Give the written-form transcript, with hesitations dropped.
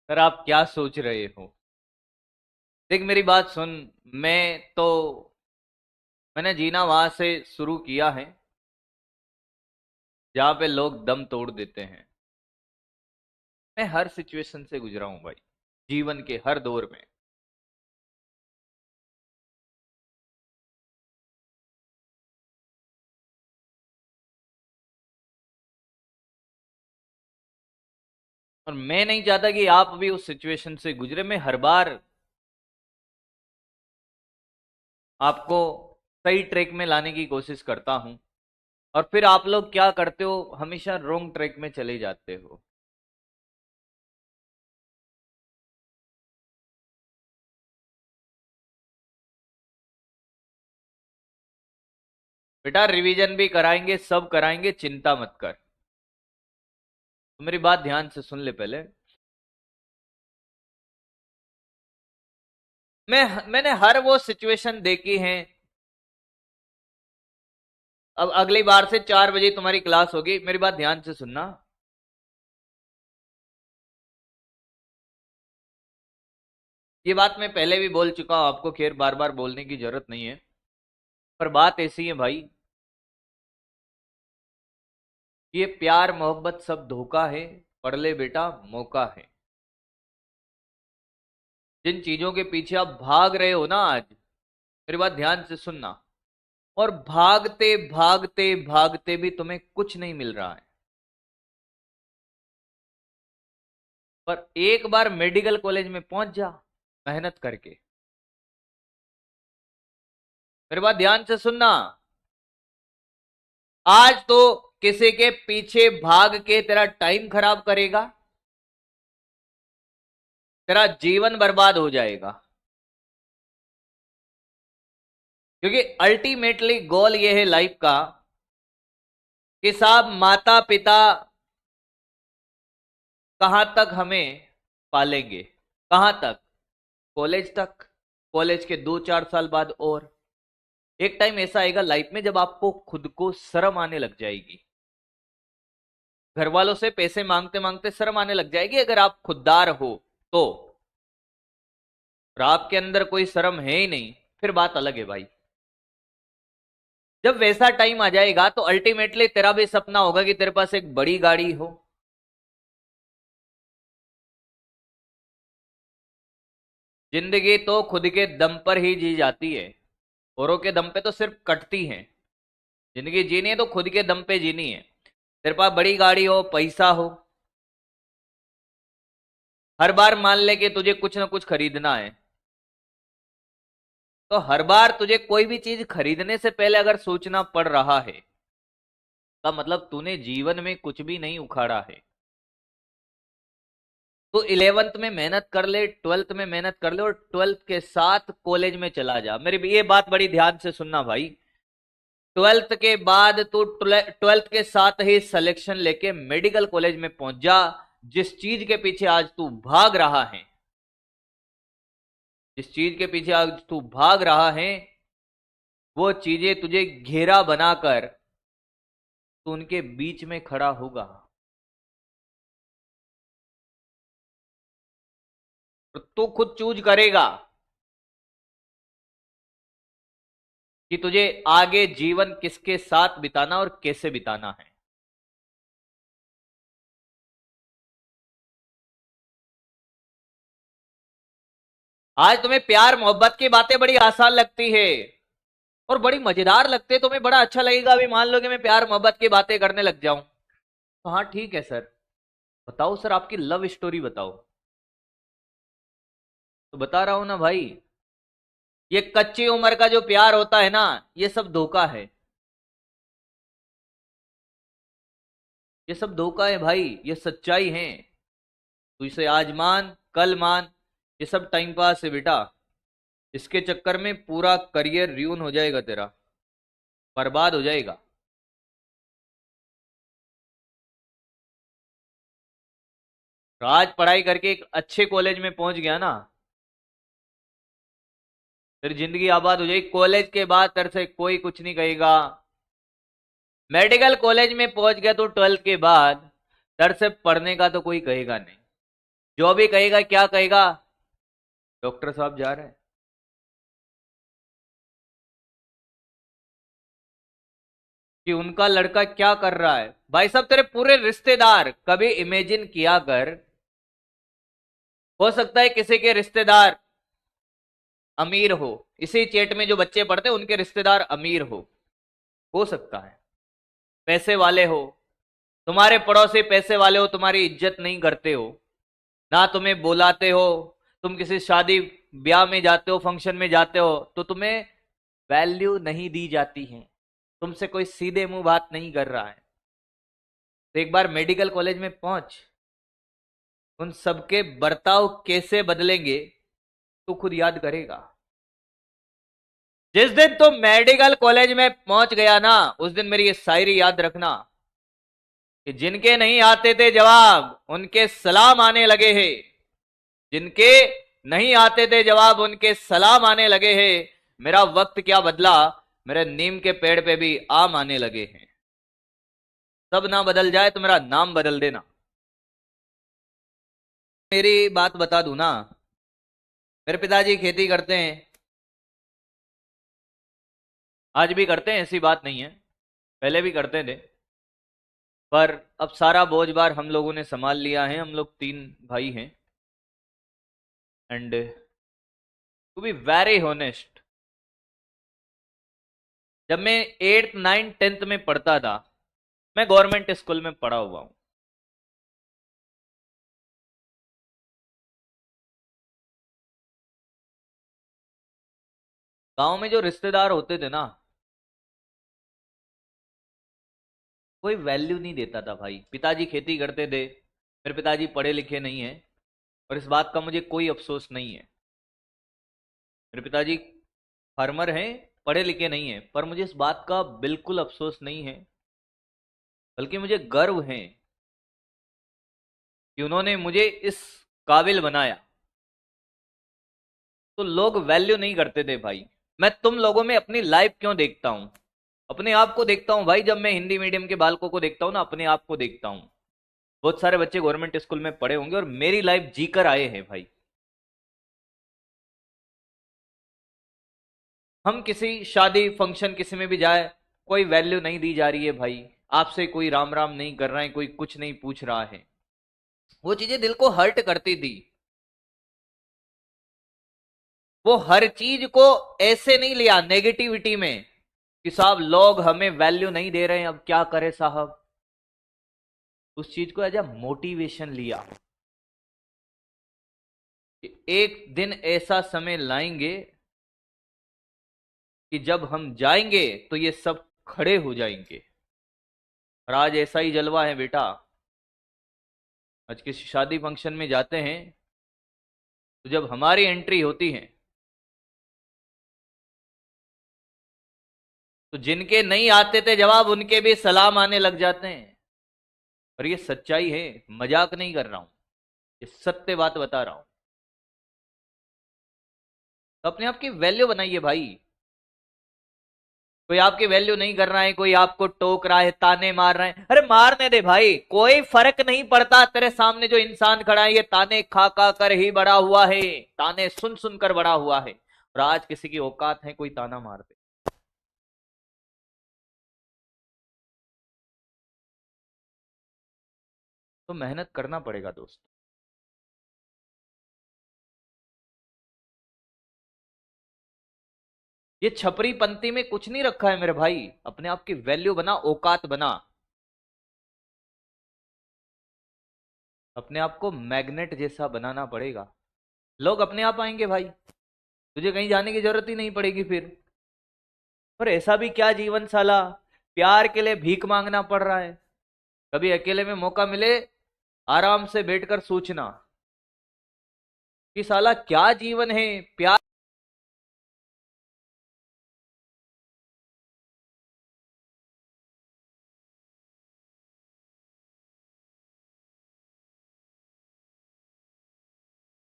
Sir आप क्या सोच रहे हो? देख मेरी बात सुन। मैं तो मैंने जीना वहां से शुरू किया है जहां पे लोग दम तोड़ देते हैं। मैं हर सिचुएशन से गुजरा हूं भाई, जीवन के हर दौर में। और मैं नहीं चाहता कि आप भी उस सिचुएशन से गुजरे। मैं हर बार आपको सही ट्रैक में लाने की कोशिश करता हूं, और फिर आप लोग क्या करते हो, हमेशा रॉन्ग ट्रैक में चले जाते हो। बेटा रिवीजन भी कराएंगे, सब कराएंगे, चिंता मत कर। तो मेरी बात ध्यान से सुन ले पहले। मैंने हर वो सिचुएशन देखी है। अब अगली बार से 4 बजे तुम्हारी क्लास होगी, मेरी बात ध्यान से सुनना। ये बात मैं पहले भी बोल चुका हूं आपको, खैर बार बार बोलने की जरूरत नहीं है। पर बात ऐसी है भाई, ये प्यार मोहब्बत सब धोखा है। पढ़ ले बेटा, मौका है। जिन चीजों के पीछे आप भाग रहे हो ना आज, मेरी बात ध्यान से सुनना। और भागते भागते भागते भी तुम्हें कुछ नहीं मिल रहा है। पर एक बार मेडिकल कॉलेज में पहुंच जा, मेहनत करके। मेरी बात ध्यान से सुनना। आज तो किसी के पीछे भाग के तेरा टाइम खराब करेगा, तेरा जीवन बर्बाद हो जाएगा। क्योंकि अल्टीमेटली गोल ये है लाइफ का कि साहब माता पिता कहां तक हमें पालेंगे, कहां तक? कॉलेज तक। कॉलेज के 2-4 साल बाद और एक टाइम ऐसा आएगा लाइफ में जब आपको खुद को शर्म आने लग जाएगी। घर वालों से पैसे मांगते मांगते शर्म आने लग जाएगी अगर आप खुददार हो तो। और आपके अंदर कोई शर्म है ही नहीं, फिर बात अलग है भाई। जब वैसा टाइम आ जाएगा तो अल्टीमेटली तेरा भी सपना होगा कि तेरे पास एक बड़ी गाड़ी हो। जिंदगी तो खुद के दम पर ही जी जाती है, औरों के दम पे तो सिर्फ कटती है। जिंदगी जीनी है तो खुद के दम पे जीनी है। तेरे पास बड़ी गाड़ी हो, पैसा हो, हर बार मान ले कि तुझे कुछ ना कुछ खरीदना है, तो हर बार तुझे कोई भी चीज खरीदने से पहले अगर सोचना पड़ रहा है, का मतलब तूने जीवन में कुछ भी नहीं उखाड़ा है। तो 11th में मेहनत कर ले, 12th में मेहनत कर ले, और 12th के साथ कॉलेज में चला जा। मेरी ये बात बड़ी ध्यान से सुनना भाई। 12th के बाद तू 12th के साथ ही सिलेक्शन लेके मेडिकल कॉलेज में पहुंच जा। जिस चीज के पीछे आज तू भाग रहा है, जिस चीज के पीछे आज तू भाग रहा है, वो चीजें तुझे घेरा बनाकर तू उनके बीच में खड़ा होगा। और तू खुद चूज करेगा कि तुझे आगे जीवन किसके साथ बिताना और कैसे बिताना है। आज तुम्हें प्यार मोहब्बत की बातें बड़ी आसान लगती है और बड़ी मजेदार लगते हैं, तुम्हें बड़ा अच्छा लगेगा अभी मान लो कि मैं प्यार मोहब्बत की बातें करने लग जाऊं। तो हाँ ठीक है सर, बताओ सर आपकी लव स्टोरी बताओ। तो बता रहा हूं ना भाई, ये कच्ची उम्र का जो प्यार होता है ना, ये सब धोखा है। ये सब धोखा है भाई, ये सच्चाई है। तू इसे आज मान, कल मान, ये सब टाइम पास है बेटा। इसके चक्कर में पूरा करियर रियून हो जाएगा तेरा, बर्बाद हो जाएगा। और आज पढ़ाई करके एक अच्छे कॉलेज में पहुंच गया ना, फिर जिंदगी आबाद हो जाएगी। कॉलेज के बाद तेरे से कोई कुछ नहीं कहेगा। मेडिकल कॉलेज में पहुंच गया तो 12th के बाद तेरे से पढ़ने का तो कोई कहेगा नहीं। जो भी कहेगा क्या कहेगा, डॉक्टर साहब जा रहे हैं। कि उनका लड़का क्या कर रहा है। भाई साहब तेरे पूरे रिश्तेदार, कभी इमेजिन किया कर, हो सकता है किसी के रिश्तेदार अमीर हो, इसी चेट में जो बच्चे पढ़ते हैं उनके रिश्तेदार अमीर हो सकता है, पैसे वाले हो, तुम्हारे पड़ोसी पैसे वाले हो, तुम्हारी इज्जत नहीं करते हो, ना तुम्हें बुलाते हो, तुम किसी शादी ब्याह में जाते हो, फंक्शन में जाते हो तो तुम्हें वैल्यू नहीं दी जाती है, तुमसे कोई सीधे मुंह बात नहीं कर रहा है। तो एक बार मेडिकल कॉलेज में पहुंच, उन सबके बर्ताव कैसे बदलेंगे तो खुद याद करेगा। जिस दिन तुम मेडिकल कॉलेज में पहुंच गया ना, उस दिन मेरी ये शायरी याद रखना कि जिनके नहीं आते थे जवाब उनके सलाम आने लगे हैं, जिनके नहीं आते थे जवाब उनके सलाम आने लगे हैं। मेरा वक्त क्या बदला, मेरे नीम के पेड़ पे भी आम आने लगे हैं। सब ना बदल जाए तो मेरा नाम बदल देना। मेरी बात बता दूं ना, मेरे पिताजी खेती करते हैं, आज भी करते हैं, ऐसी बात नहीं है, पहले भी करते थे, पर अब सारा बोझ बार हम लोगों ने संभाल लिया है। हम लोग 3 भाई हैं। And to be very honest, जब मैं 8th 9th 10th में पढ़ता था, मैं गवर्नमेंट स्कूल में पढ़ा हुआ हूं। गांव में जो रिश्तेदार होते थे ना, कोई वैल्यू नहीं देता था भाई। पिताजी खेती करते थे, मेरे पिताजी पढ़े लिखे नहीं है, और इस बात का मुझे कोई अफसोस नहीं है। मेरे पिताजी फार्मर हैं, पढ़े लिखे नहीं है, पर मुझे इस बात का बिल्कुल अफसोस नहीं है, बल्कि मुझे गर्व है कि उन्होंने मुझे इस काबिल बनाया। तो लोग वैल्यू नहीं करते थे भाई। मैं तुम लोगों में अपनी लाइफ क्यों देखता हूं, अपने आप को देखता हूं भाई। जब मैं हिंदी मीडियम के बालकों को देखता हूं ना, अपने आप को देखता हूं। बहुत सारे बच्चे गवर्नमेंट स्कूल में पढ़े होंगे और मेरी लाइफ जीकर आए हैं भाई। हम किसी शादी फंक्शन किसी में भी जाए, कोई वैल्यू नहीं दी जा रही है भाई, आपसे कोई राम राम नहीं कर रहा है, कोई कुछ नहीं पूछ रहा है। वो चीजें दिल को हर्ट करती थी। वो हर चीज को ऐसे नहीं लिया नेगेटिविटी में कि साहब लोग हमें वैल्यू नहीं दे रहे हैं, अब क्या करें साहब। उस चीज को एज अ मोटिवेशन लिया कि एक दिन ऐसा समय लाएंगे कि जब हम जाएंगे तो ये सब खड़े हो जाएंगे। और आज ऐसा ही जलवा है बेटा। आज किसी शादी फंक्शन में जाते हैं तो जब हमारी एंट्री होती है तो जिनके नहीं आते थे जवाब उनके भी सलाम आने लग जाते हैं। और ये सच्चाई है, मजाक नहीं कर रहा हूं, ये सत्य बात बता रहा हूं। तो अपने आप की वैल्यू बनाइए भाई। कोई आपकी वैल्यू नहीं कर रहा है, कोई आपको टोक रहा है, ताने मार रहा है, अरे मारने दे भाई, कोई फर्क नहीं पड़ता। तेरे सामने जो इंसान खड़ा है ये ताने खा खा कर ही बड़ा हुआ है, ताने सुन सुन कर बड़ा हुआ है। और आज किसी की औकात है कोई ताना मार दे। तो मेहनत करना पड़ेगा दोस्त। ये छपरी पंक्ति में कुछ नहीं रखा है मेरे भाई, अपने आप की वैल्यू बना, औकात बना। अपने आप को मैग्नेट जैसा बनाना पड़ेगा, लोग अपने आप आएंगे भाई, तुझे कहीं जाने की जरूरत ही नहीं पड़ेगी फिर। पर ऐसा भी क्या जीवन साला, प्यार के लिए भीख मांगना पड़ रहा है। कभी अकेले में मौका मिले आराम से बैठकर सोचना कि साला क्या जीवन है, प्यार